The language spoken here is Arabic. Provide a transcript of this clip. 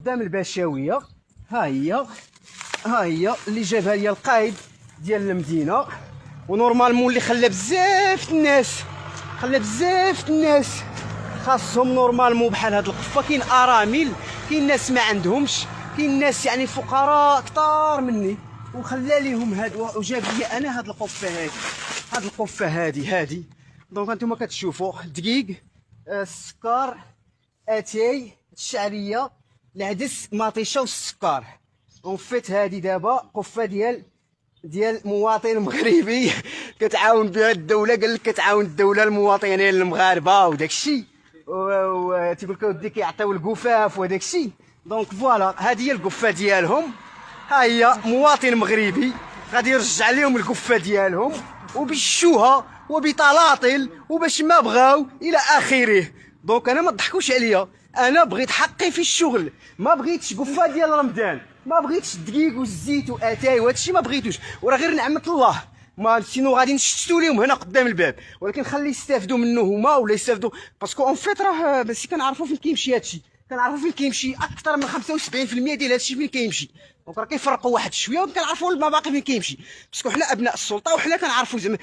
قدام البشويه. ها هي اللي جابها لي القايد ديال المدينه، ونورمالمون اللي خلى بزاف الناس خاصهم نورمالمون بحال هاد القفه. كاين ارامل، كاين ناس ما عندهمش، كاين ناس يعني فقراء كثار مني، وخلى ليهم هاد وجاب لي انا هاد القفه هادي. دونك انتم كتشوفوا دقيق، السكر، اتاي، الشعريه، العدس، مطيشه والسكر. اون فيت هادي دابا قفه ديال مواطن مغربي كتعاون بها الدوله. قال لك كتعاون الدوله المواطنين المغاربه وداك الشيء، تيقول لك اودي كيعطيو الكفاف وداك الشيء. دونك فوالا هذه هي القفه ديالهم. ها هي مواطن مغربي غادي يرجع لهم القفه ديالهم وبالشوها وبطلاطل وباش ما بغاو الى اخره. دونك انا ما تضحكوش عليا، انا بغيت حقي في الشغل، ما بغيتش قفه ديال رمضان، ما بغيتش الدقيق والزيت واتاي وهذا الشيء ما بغيتوش، وراه غير نعمه الله. ما سينو غادي نشتتو ليهم هنا قدام الباب، ولكن خلي يستافدوا منه هما ولا يستافدوا. باسكو اون فيت راه ماشي كنعرفوا فين كيمشي هادشي، كنعرفوا فين كيمشي اكثر من 75% ديال هادشي فين كيمشي. دونك راه كيفرقوا واحد شويه وكنعرفوا المباقي فين كيمشي، باسكو حنا ابناء السلطه وحنا كنعرفوا زعما